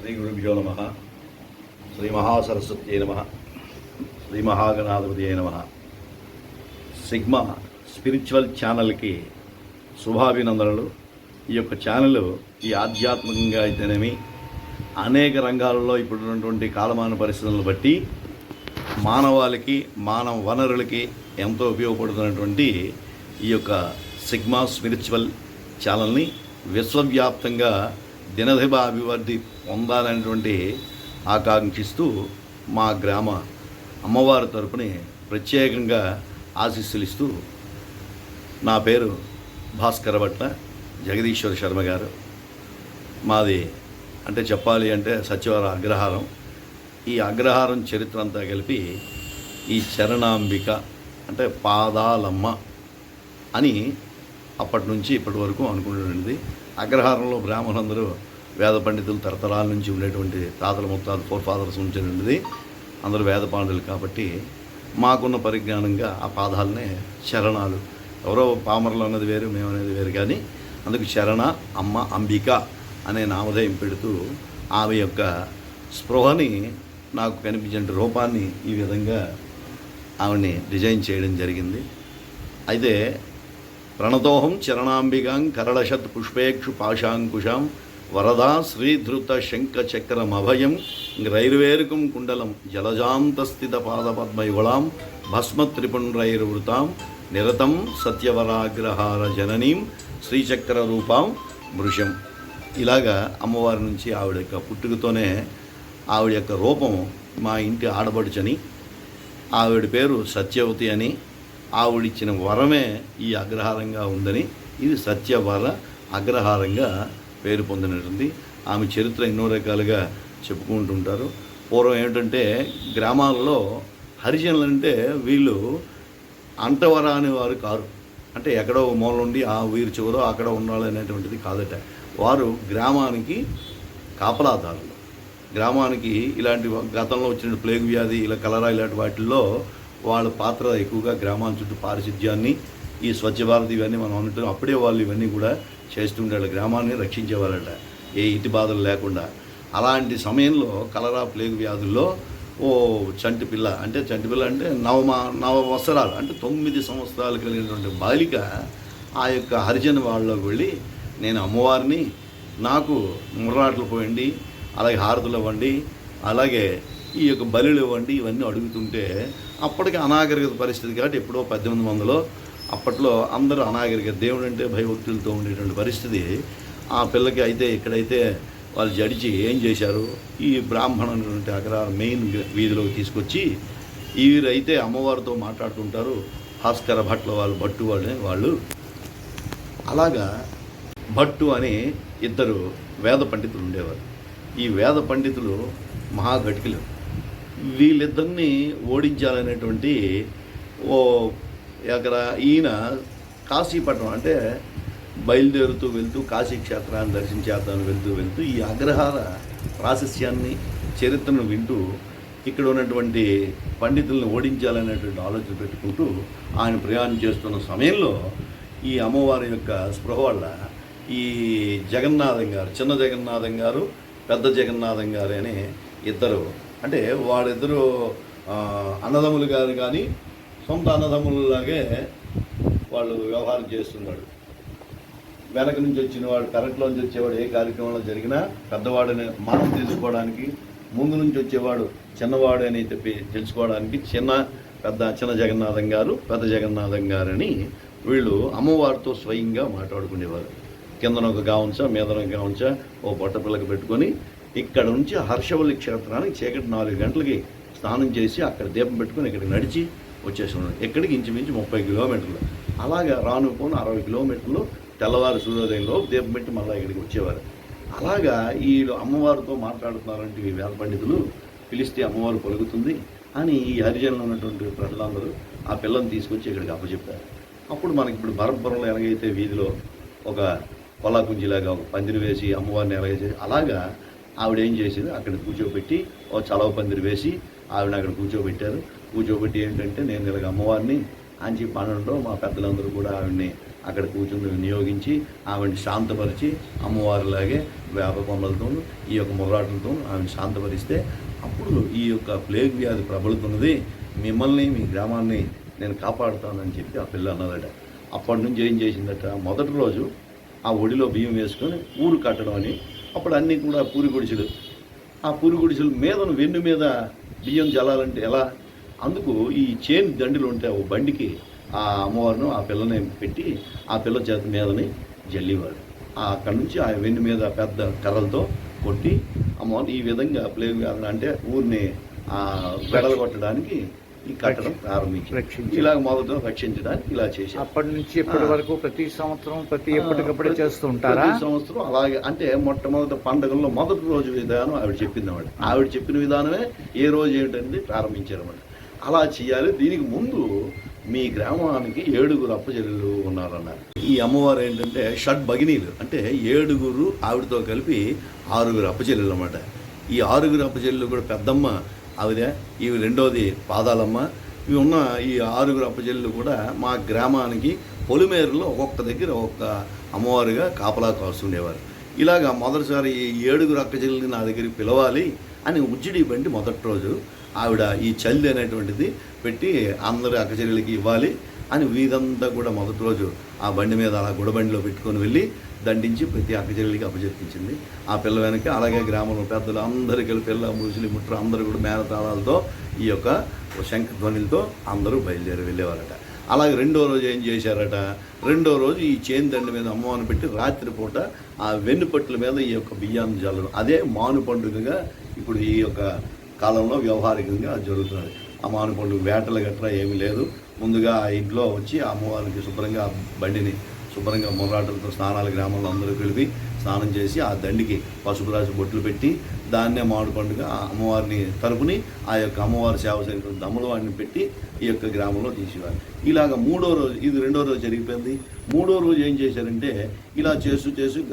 శ్రీ గురుభ్యో నమ. శ్రీ మహాసరస్వత్యై నమ. శ్రీ మహాగణాధిపతి నమ. సిగ్మా స్పిరిచువల్ ఛానల్కి శుభాభినందనలు. ఈ యొక్క ఛానల్ ఈ ఆధ్యాత్మికంగా అయితేనేమి అనేక రంగాలలో ఇప్పుడున్నటువంటి కాలమాన పరిస్థితులను బట్టి మానవాళికి మానవ వనరులకి ఎంతో ఉపయోగపడుతున్నటువంటి ఈ యొక్క సిగ్మా స్పిరిచువల్ ఛానల్ని విశ్వవ్యాప్తంగా దినదిన అభివృద్ధి పొందాలనేటువంటి ఆకాంక్షిస్తూ మా గ్రామ అమ్మవారి తరపుని ప్రత్యేకంగా ఆశీస్సులిస్తూ నా పేరు భాస్కర భట్ల జగదీశ్వర శర్మ గారు. మాది అంటే చెప్పాలి అంటే సత్యవర అగ్రహారం. ఈ అగ్రహారం చరిత్ర అంతా కలిపి ఈ చరణాంబిక అంటే పాదాలమ్మ అని అప్పటి నుంచి ఇప్పటి వరకు అనుకుంటున్నది. అగ్రహారంలో బ్రాహ్మణులందరూ వేద పండితులు తరతరాల నుంచి ఉండేటువంటి తాతల ముత్తాతలు ఫోర్ ఫాదర్స్ నుంచి ఉండేది. అందరూ వేద పాండులు కాబట్టి మాకున్న పరిజ్ఞానంగా ఆ పాదాలనే చరణాలు, ఎవరో పామరులు అన్నది వేరు, మేము అనేది వేరు, కానీ అందుకు చరణ అమ్మ అంబిక అనే నామధేయం పెడుతూ ఆమె యొక్క స్పృహని నాకు కనిపించిన రూపాన్ని ఈ విధంగా ఆమెని డిజైన్ చేయడం జరిగింది. అయితే ప్రణతోహం చరణాంబికాం కరళశత్ పుష్పేక్షు పాశాంకుశాం వరదా శ్రీధృత శంఖ చక్రమభయం రైర్వేరుకం కుండలం జలజాంతస్థిత పాదపద్మయుగళాం భస్మత్రిపుండ్రైర్వృతాం నిరతం సత్యవరాగ్రహార జననీం శ్రీచక్ర రూపాం మృషం. ఇలాగా అమ్మవారి నుంచి ఆవిడ యొక్క పుట్టుకతోనే ఆవిడ యొక్క రూపం మా ఇంటి ఆడబడుచని, ఆవిడ పేరు సత్యవతి అని, ఆవిడిచ్చిన వరమే ఈ అగ్రహారంగా ఉందని ఇది సత్యవర అగ్రహారంగా పేరు పొందినట్టుంది. ఆమె చరిత్ర ఎన్నో రకాలుగా చెప్పుకుంటుంటారు. పూర్వం ఏమిటంటే గ్రామాల్లో హరిజనులు అంటే వీళ్ళు అంటవర అనేవారు కారు, అంటే ఎక్కడో మూల నుండి ఆ వీరి చివరో అక్కడ ఉండాలనేటువంటిది కాదట. వారు గ్రామానికి కాపలాదారులు. గ్రామానికి ఇలాంటి గతంలో వచ్చిన ప్లేగు వ్యాధి, ఇలా కలరా ఇలాంటి వాటిల్లో వాళ్ళ పాత్ర ఎక్కువగా గ్రామాల చుట్టూ పారిశుధ్యాన్ని, ఈ స్వచ్ఛ భారత్ ఇవన్నీ మనం అన్నట్టు అప్పుడే వాళ్ళు ఇవన్నీ కూడా చేస్తుంటారు. గ్రామాన్ని రక్షించేవాళ్ళట ఏ ఇటు బాధలు లేకుండా. అలాంటి సమయంలో కలరా ప్లేగు వ్యాధుల్లో ఓ చంటిపిల్ల అంటే నవ వత్సరాలు అంటే 9 సంవత్సరాలు కలిగినటువంటి బాలిక ఆ యొక్క హరిజన వాళ్ళలోకి వెళ్ళి, నేను అమ్మవారిని, నాకు ముర్రాట్లు పోయండి, అలాగే హారతులు ఇవ్వండి, అలాగే ఈ యొక్క బలులు ఇవ్వండి, ఇవన్నీ అడుగుతుంటే అప్పటికి అనాగరికత పరిస్థితి కాబట్టి ఎప్పుడో 1800లో అప్పట్లో అందరూ అనాగరికత, దేవుడు అంటే భయభక్తులతో ఉండేటువంటి పరిస్థితి. ఆ పిల్లకి అయితే ఇక్కడైతే వాళ్ళు జడిచి ఏం చేశారు, ఈ బ్రాహ్మణుటువంటి అగ్రహారం మెయిన్ వీధిలోకి తీసుకొచ్చి వీరైతే అమ్మవారితో మాట్లాడుతుంటారు. భాస్కర భట్ల భట్టు వాళ్ళు అలాగా భట్టు అని ఇద్దరు వేద పండితులు ఉండేవారు. ఈ వేద పండితులు మహాఘటికులు. వీళ్ళిద్దరినీ ఓడించాలనేటువంటి అక్కడ ఈయన కాశీపట్నం అంటే బయలుదేరుతూ వెళ్తూ కాశీ క్షేత్రాన్ని దర్శించేద్దామని వెళ్తూ ఈ అగ్రహార ప్రాశస్యాన్ని చరిత్రను వింటూ ఇక్కడ ఉన్నటువంటి పండితులను ఓడించాలనేటువంటి ఆలోచన పెట్టుకుంటూ ఆయన ప్రయాణం చేస్తున్న సమయంలో ఈ అమ్మవారి యొక్క స్పృహ వల్ల ఈ జగన్నాథం గారు, చిన్న జగన్నాథం గారు, పెద్ద జగన్నాథం గారు అని ఇద్దరు, అంటే వాళ్ళిద్దరూ అన్నదమ్ములు గారు, కానీ సొంత అన్నదమ్ములలాగే వాళ్ళు వ్యవహారం చేస్తున్నాడు. వెనక నుంచి వచ్చిన వాడు, కరెంట్లో నుంచి వచ్చేవాడు ఏ కార్యక్రమంలో జరిగినా పెద్దవాడిని మనం తెలుసుకోవడానికి, ముందు నుంచి వచ్చేవాడు చిన్నవాడు అని చెప్పి తెలుసుకోవడానికి చిన్న జగన్నాథం గారు, పెద్ద జగన్నాథం గారు అని వీళ్ళు అమ్మవారితో స్వయంగా మాట్లాడుకునేవారు. కిందన ఒక గావంచ, మీదన ఒక గావంచ, ఓ బొట్టపిల్లకి పెట్టుకొని ఇక్కడ నుంచి హర్షవల్లి క్షేత్రానికి చీకటి 4 గంటలకి స్నానం చేసి అక్కడ దీపం పెట్టుకొని ఇక్కడికి నడిచి వచ్చేస్తున్నాడు. ఎక్కడికి ఇంచుమించు 30 కిలోమీటర్లు. అలాగా రాను పోను 60 కిలోమీటర్లు తెల్లవారు సూర్యోదయంలో దీపం పెట్టి మళ్ళీ ఇక్కడికి వచ్చేవారు. అలాగా వీళ్ళు అమ్మవారితో మాట్లాడుతున్నారంటే ఈ వేద పండితులు పిలిస్తే అమ్మవారు పలుకుతుంది అని ఈ హరిజనులు ఉన్నటువంటి ప్రజలందరూ ఆ పిల్లని తీసుకొచ్చి ఇక్కడికి అప్పచెప్పారు. అప్పుడు మనకి ఇప్పుడు భరతపురంలో ఎలాగైతే వీధిలో ఒక పొలాకుంజిలాగా ఒక పందిరి వేసి అమ్మవారిని ఎలాగైతే అలాగా ఆవిడ ఏం చేసింది, అక్కడ కూర్చోబెట్టి ఓ చలవ పందిరి వేసి ఆవిడ అక్కడ కూర్చోబెట్టారు. కూర్చోబెట్టి ఏంటంటే నేను ఇలాగ అమ్మవారిని అని చెప్పి అనడంలో మా పెద్దలందరూ కూడా ఆవిడని అక్కడ కూర్చుని వినియోగించి ఆమెను శాంతపరిచి అమ్మవారిలాగే వేప కొమ్మలతోనూ ఈ యొక్క మొర్రాటలతో ఆమెను శాంతపరిస్తే అప్పుడు ఈ యొక్క ప్లేగ్ వ్యాధి ప్రబలుతున్నది, మిమ్మల్ని మీ గ్రామాన్ని నేను కాపాడుతానని చెప్పి ఆ పిల్ల అన్నదట. అప్పటి నుంచి ఏం చేసిందట, మొదటి రోజు ఆ ఒడిలో బియ్యం వేసుకొని ఊరు కట్టడం అని. అప్పుడు అన్నీ కూడా పూరి గుడిసెలు, ఆ పూరి గుడిసెల మీదను వెన్ను మీద బియ్యం చల్లాలంటే ఎలా, అందుకు ఈ చేను దండిలు ఉంటే ఓ బండికి ఆ అమ్మవారిని ఆ పిల్లని పెట్టి ఆ పిల్ల చేత మీదని జల్లివాడు. అక్కడి నుంచి ఆ వెన్ను మీద పెద్ద కర్రలతో కొట్టి అమ్మవారిని ఈ విధంగా ప్లేగ్ వ్యాధి అంటే ఊరిని వెడలగొట్టడానికి ఈ కట్టడం ప్రారంభించారు. ఇలా మొదట రక్షించడానికి ఇలా చేశారు. అప్పటి నుంచి ఇప్పటి వరకు ప్రతి సంవత్సరం ఎప్పటికప్పుడే చేస్తూ ఉంటారు. ప్రతి సంవత్సరం అలాగే, అంటే మొట్టమొదటి పండుగల్లో మొదటి రోజు విధానం ఆవిడ చెప్పింది అన్నమాట. ఆవిడ చెప్పిన విధానమే ఏ రోజు ఏమిటనేది ప్రారంభించారన్నమాట. అలా చేయాలి. దీనికి ముందు మీ గ్రామానికి 7 అప్పచెల్లెలు ఉన్నారన్నారు. ఈ అమ్మవారు ఏంటంటే షడ్ భగినీలు, అంటే 7 ఆవిడతో కలిపి 6 అప్పచెల్లెలు అన్నమాట. ఈ 6 అప్పచెల్లెలు కూడా పెద్దమ్మ ఆవిడ, ఇవి రెండోది పాదాలమ్మ. ఇవి ఉన్న ఈ 6 అప్పచెల్లెలు కూడా మా గ్రామానికి పొలిమేరులో ఒక్కొక్క దగ్గర ఒక్కొక్క అమ్మవారుగా కాపలా కాస్తుండేవారు. ఇలాగా మొదటిసారి ఈ 7 అక్కచెల్లెల్ని నా దగ్గరికి పిలవాలి అని ఉజ్జిడి బండి మొదటి రోజు ఆవిడ ఈ చల్లి అనేటువంటిది పెట్టి అందరి అక్కచెల్లెలకి ఇవ్వాలి అని వీధంతా కూడా మొదటి రోజు ఆ బండి మీద అలా గుడబండిలో పెట్టుకొని వెళ్ళి దండించి ప్రతి అక్కచెల్లెలకి అప్పచెప్పించింది. ఆ పిల్ల వెనక అలాగే గ్రామంలో పెద్దలు అందరికీ పిల్ల ముసలి ముట్ర అందరూ కూడా మేళతాళాలతో ఈ యొక్క శంఖధ్వనులతో అందరూ బయలుదేరి వెళ్ళేవారట. అలాగే రెండో రోజు ఏం చేశారట, రెండో రోజు ఈ చేను దండి మీద అమ్మవారిని పెట్టి రాత్రిపూట ఆ వెన్నుపట్ల మీద ఈ యొక్క బియ్యాన్ని చల్లడం, అదే మాను పండుగగా ఇప్పుడు ఈ యొక్క కాలంలో వ్యవహారికంగా జరుగుతున్నది. ఆ మాను పండుగ వేటలు గట్రా ఏమీ లేదు. ముందుగా ఆ ఇంట్లో వచ్చి ఆ అమ్మవారికి శుభ్రంగా బండిని శుభ్రంగా మొర్రాటలతో స్నానాలు గ్రామంలో అందరూ కలిపి స్నానం చేసి ఆ దండికి పసుపు రాసి బొట్లు పెట్టి దాన్నే మామిడి పండుగ అమ్మవారిని తరపుని ఆ యొక్క అమ్మవారి సేవ చేసిన దమ్మలవాడిని పెట్టి ఈ యొక్క గ్రామంలో తీసేవారు. ఇలాగ మూడో రోజు, ఇది రెండో రోజు జరిగిపోయింది. మూడో రోజు ఏం చేశారంటే ఇలా చేస్తూ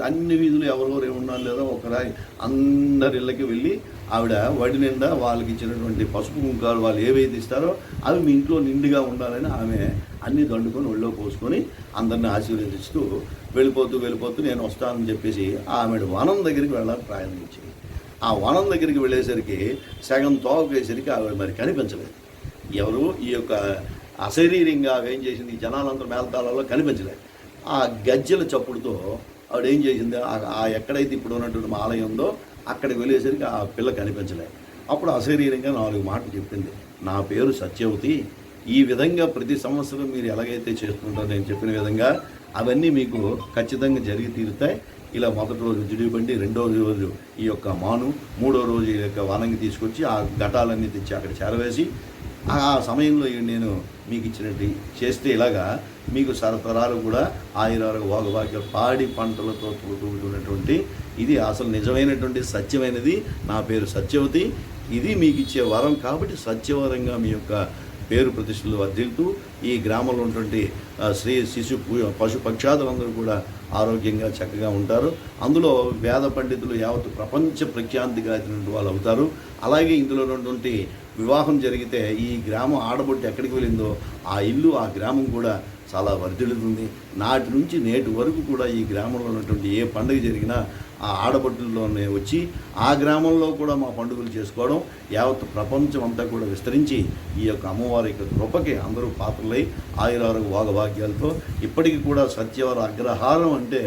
అన్ని వీధులు ఎవరెవరు ఏమున్నా లేదా ఒకరాయి అందరి ఇళ్ళకి వెళ్ళి ఆవిడ వడి నిండా వాళ్ళకి ఇచ్చినటువంటి పసుపు కుంకాలు వాళ్ళు ఏవైతే ఇస్తారో అవి మీ ఇంట్లో నిండుగా ఉండాలని ఆమె అన్నీ దండుకొని ఒళ్ళో పోసుకొని అందరిని ఆశీర్వదిస్తూ వెళ్ళిపోతూ నేను వస్తానని చెప్పేసి ఆమె వనం దగ్గరికి వెళ్ళాలని ప్రారంభించింది. ఆ వనం దగ్గరికి వెళ్ళేసరికి సగం తోవకేసరికి ఆవిడ మరి కనిపించలేదు. ఎవరు ఈ యొక్క అశరీరంగా ఆవిడ ఏం చేసింది, ఈ జనాలందరూ మేళతాళాల్లో కనిపించలేదు. ఆ గజ్జెల చప్పుడుతో ఆవిడ ఏం చేసింది, ఆ ఎక్కడైతే ఇప్పుడు ఉన్నటువంటి మా ఆలయం ఉందో అక్కడికి వెళ్ళేసరికి ఆ పిల్ల కనిపించలేదు. అప్పుడు అశరీరంగా 4 మాటలు చెప్పింది. నా పేరు సత్యవతి, ఈ విధంగా ప్రతి సంవత్సరం మీరు ఎలాగైతే చేస్తుంటారో నేను చెప్పిన విధంగా అవన్నీ మీకు ఖచ్చితంగా జరిగి తీరుతాయి. ఇలా మొదటి రోజు జిడిబండి, రెండో రోజు ఈ యొక్క మాను, మూడో రోజు ఈ యొక్క వనంగి తీసుకొచ్చి ఆ ఘటాలన్నీ తెచ్చి అక్కడ చేరవేసి ఆ సమయంలో నేను మీకు ఇచ్చినట్టు చేస్తే ఇలాగా మీకు సరతరాలు కూడా ఆయురాలకు వాగవాక్యాలు పాడి పంటలతో తోడుతున్నటువంటి ఇది అసలు నిజమైనటువంటి సత్యమైనది. నా పేరు సత్యవతి, ఇది మీకు ఇచ్చే వరం కాబట్టి సత్యవరంగా మీ యొక్క పేరు ప్రతిష్టలు వర్ధిల్తూ ఈ గ్రామంలో ఉన్నటువంటి స్త్రీ శిశు పశు పక్షాదులందరూ కూడా ఆరోగ్యంగా చక్కగా ఉంటారు. అందులో వేద పండితులు యావత్ ప్రపంచ ప్రఖ్యాతిగాంచినటువంటి వాళ్ళు అవుతారు. అలాగే ఇందులో ఉన్నటువంటి వివాహం జరిగితే ఈ గ్రామం ఆడబొట్టి ఎక్కడికి వెళ్ళిందో ఆ ఇల్లు ఆ గ్రామం కూడా చాలా వర్ధిల్లుతుంది. నాటి నుంచి నేటి వరకు కూడా ఈ గ్రామంలో ఉన్నటువంటి ఏ పండుగ జరిగినా ఆ ఆడబొట్టుల్లోనే వచ్చి ఆ గ్రామంలో కూడా మా పండుగలు చేసుకోవడం యావత్ ప్రపంచం అంతా కూడా విస్తరించి ఈ యొక్క అమ్మవారి యొక్క కృపకి అందరూ పాత్రలై ఆయురారోగ్య వాగభాగ్యాలతో ఇప్పటికీ కూడా సత్యవర అగ్రహారం అంటే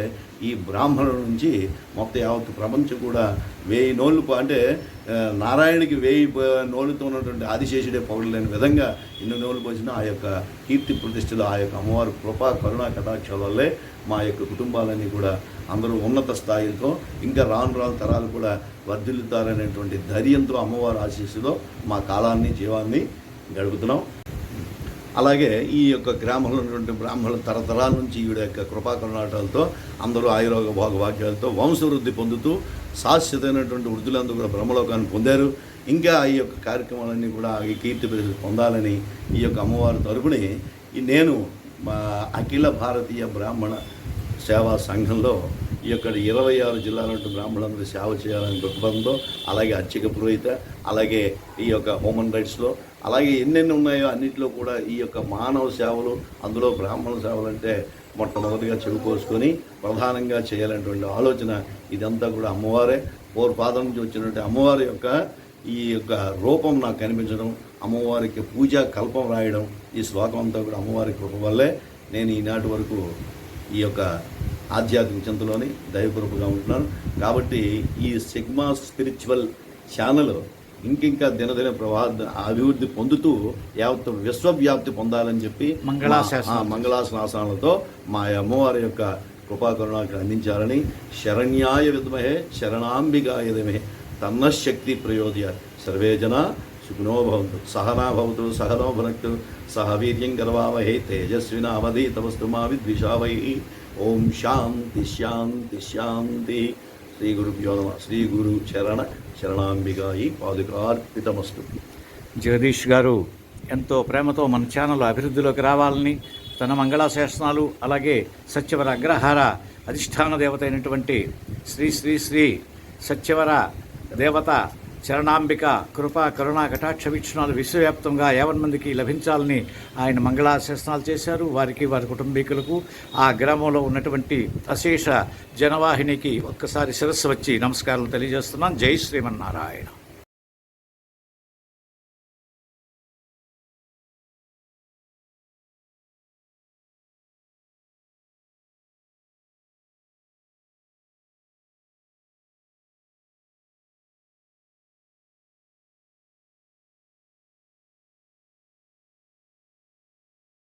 ఈ బ్రాహ్మణుల నుంచి మొత్తం యావత్ ప్రపంచం కూడా 1000 నోళ్ళు అంటే నారాయణకి 1000 నోళ్ళతో ఉన్నటువంటి ఆదిశేషుడే పౌరులైన విధంగా ఎన్ని నోళ్ళు పోసినా ఆ యొక్క కీర్తి ప్రతిష్టలు ఆ యొక్క అమ్మవారి కృపా కరుణా కటాక్షాల వల్లే మా యొక్క కుటుంబాలన్నీ కూడా అందరూ ఉన్నత స్థాయిలతో ఇంకా రాను తరాలు కూడా వర్ధిల్లుతారనేటువంటి ధైర్యంతో అమ్మవారి ఆశీస్సులో మా కాలాన్ని జీవాన్ని గడుపుతున్నాం. అలాగే ఈ యొక్క గ్రామంలో ఉన్నటువంటి బ్రాహ్మణుల తరతరాల నుంచి ఈవిడ యొక్క కృపా కరుణాటాలతో అందరూ ఆయురోగ భోగభాగ్యాలతో వంశవృద్ధి పొందుతూ శాశ్వతమైనటువంటి వృద్ధులందరూ కూడా బ్రహ్మలోకాన్ని పొందారు. ఇంకా ఈ యొక్క కార్యక్రమాలన్నీ కూడా ఈ కీర్తి ప్రతిష్టలు పొందాలని ఈ యొక్క అమ్మవారి తరపుని నేను మా అఖిల భారతీయ బ్రాహ్మణ సేవా సంఘంలో ఈ యొక్క 26 జిల్లాలంటూ బ్రాహ్మణులందరూ సేవ చేయాలని దృక్పథంతో, అలాగే అర్చక పురోహిత, అలాగే ఈ యొక్క హ్యూమన్ రైట్స్లో, అలాగే ఎన్నెన్ని ఉన్నాయో అన్నింటిలో కూడా ఈ యొక్క మానవ సేవలు, అందులో బ్రాహ్మణ సేవలు అంటే మొట్టమొదటిగా చెవి కోసుకొని ప్రధానంగా చేయాలనేటువంటి ఆలోచన ఇదంతా కూడా అమ్మవారే పూర్వపాదం నుంచి వచ్చినటువంటి అమ్మవారి యొక్క ఈ యొక్క రూపం నాకు కనిపించడం, అమ్మవారికి పూజా కల్పం రాయడం, ఈ శ్లోకం అంతా కూడా అమ్మవారి కృప వల్లే నేను ఈనాటి వరకు ఈ యొక్క ఆధ్యాత్మిక చింతలోని దైవకృపగా ఉంటున్నాను. కాబట్టి ఈ సిగ్మా స్పిరిచువల్ ఛానల్ ఇంకింకా దినదిన అభివృద్ధి పొందుతూ యావత్ విశ్వవ్యాప్తి పొందాలని చెప్పి మంగళాశాసనాలతో మా అమ్మవారి యొక్క కృపాకరుణాకి అందించాలని శరణ్యాయ విద్మహే శరణాంబికాయ ధీమహి తన్నశక్తి ప్రయోజయ సర్వే జనా సుఖినో భవంతు సహనా భవతు సహనో భునక్తు సహ వీర్యం గర్వావహే తేజస్వినావధీతమస్తు మా విద్విషావహి. ఓం శాంతి శాంతి శాంతి. శ్రీ గురుభ్యో నమః. శ్రీ గురు శరణాంబికాయి పాదుకార్పితమస్తు. జగదీష్ గారు ఎంతో ప్రేమతో మన ఛానల్ అభివృద్ధిలోకి రావాలని తన మంగళాశాసనాలు అలాగే సత్యవర అగ్రహార అధిష్టాన దేవత అయినటువంటి శ్రీ శ్రీ శ్రీ సత్యవర దేవత శరణాంబిక కృపా కరుణా కటాక్ష వీక్షణాలు విశ్వవ్యాప్తంగా 50 మందికి లభించాలని ఆయన మంగళాశాసనాలు చేశారు. వారికి వారి కుటుంబీకులకు ఆ గ్రామంలో ఉన్నటువంటి అశేష జనవాహినికి ఒక్కసారి శిరస్సు వచ్చి నమస్కారాలు తెలియజేస్తున్నాను. జై శ్రీమన్నారాయణ.